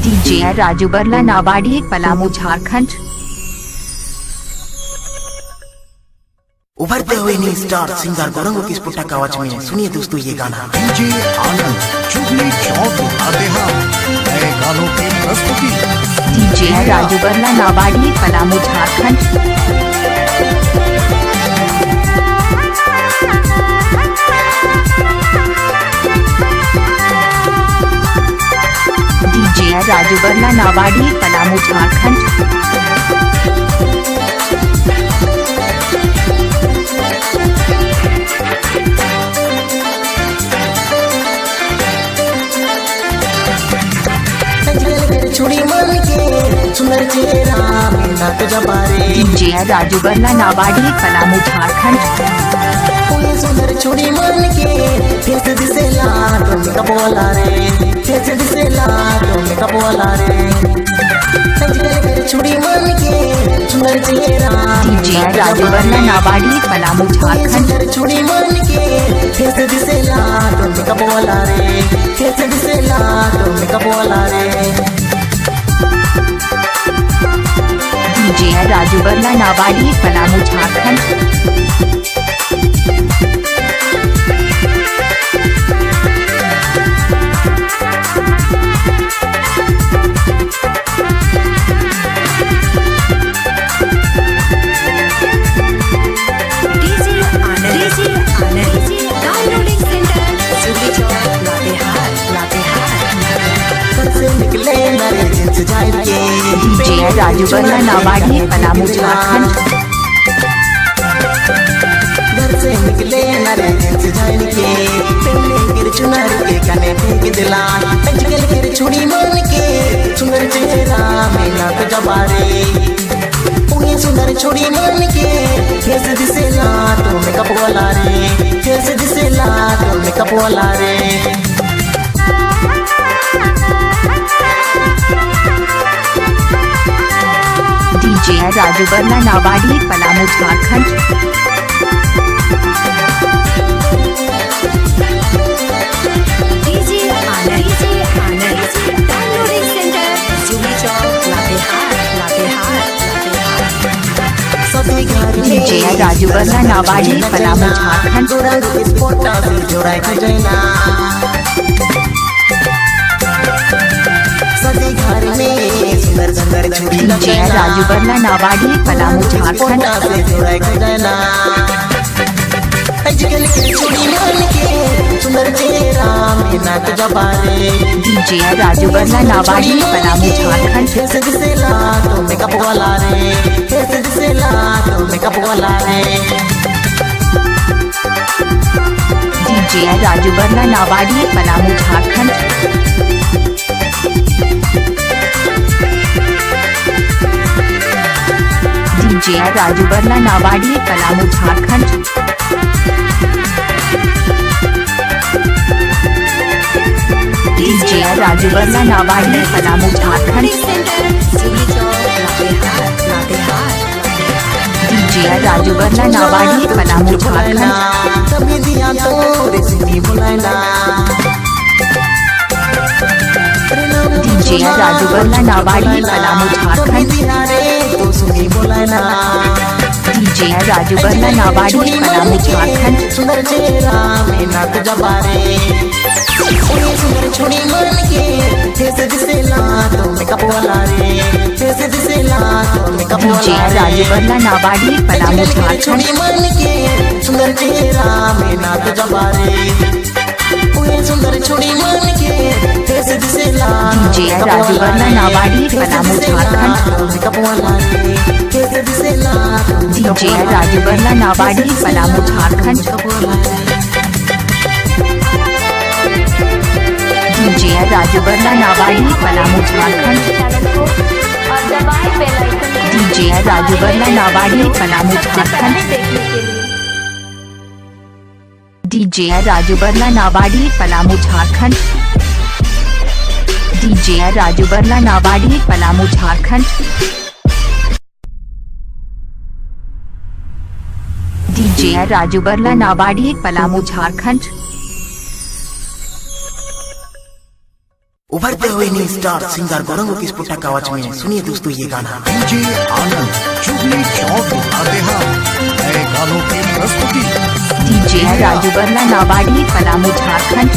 DJ Raju Barla Nabadi Palamu Jharkhand. उभरते हुए new star singer Gaurang की स्फुटक आवाज में सुनिए दोस्तों ये गाना। डीजे आनंद जुबली चौक नए गानों की प्रस्तुति। डीजे राजू बरला नाबाड़ी पलामू झारखंड। डीजे राजू बरला नाबाड़ी पलामू झारखंड। छुड़ी मन के सुंदर चेहरा मेरा तुझा बारे। डीजे राजू बरला नाबाड़ी पलामू झारखंड। सुंदर छुड़ी मन के फेस दिसेला तुम का बोला रे, फेस दिसेला तुम का बोला रे। छुड़ी मन के सुंदर चेहरा। डीजे राजू बरला नाबाड़ी पलामू झारखंड। छुड़ी मन के फेस दिसेला तुम का बोला रे, फेस दिसेला तुम का बोला रे। डीजे राजू बरला नाबाड़ी पलामू झारखंड। डीजे राजू बरला नाबाड़ी पलामू झारखंड। घर से निकले नरे जिंस जान के पहले गिर चुनर के कने फेंक दिला। आजकल गिर छुड़ी मन के सुंदर चेहरा मेरा तो जबारे। उन्हें सुंदर छुड़ी मन के फेस दिसेला तो मैं कपवाला रे, फेस दिसेला तो मैं कपवाला रे। DJ Raju Barla Nabadi Palamu Jharkhand. DJ Raju Barla Nabadi Palamu Jharkhand. DJ Raju Barla Nabadi Palamu Jharkhand. DJ Raju Barla Nabadi Palamu Jharkhand. DJ Raju Barla Nabadi Palamu Jharkhand. DJ Raju Barla Nabadi Palamu Jharkhand. DJ Raju Barla Nabadi Palamu Jharkhand. DJ Raju Barla Nabadi Palamu Jharkhand. DJ Raju Barla Nabadi Palamu Jharkhand. DJ Raju Barla Nabadi Palamu Jharkhand. सुंदर चेहरा मेरा तो जबारे। सुंदर छुड़ी मन के फेस दिसेला तो मैं कपवाला रे, फेस दिसेला तो मैं कपवाला। डीजे राजू बरला नाबाड़ी पलामू झारखंड। मन के सुंदर चेहरा मेरा तो जबारे। सुंदर छुड़ी मन के फेस दिसेला। डीजे राजू बरला नाबाड़ी पलामू झारखंड। कपवाला रे, फेस दिसेला। DJ Raju Barla Nabadi Palamu Jharkhand. DJ Raju Barla Nabadi Palamu Jharkhand. DJ Raju Barla Nabadi Palamu Jharkhand. DJ Raju Barla Nabadi Palamu Jharkhand. DJ Raju Barla Nabadi Palamu Jharkhand. DJ Raju Barla Nabadi Palamu Jharkhand. उभरते हुए न्यू स्टार सिंगर गौरंग की स्फुटक आवाज में सुनिए दोस्तों ये गाना। डीजे आनंद जुबली चौक आदेहा नए गानों की प्रस्तुति। डीजे राजू बरला नाबाड़ी पलामू झारखंड।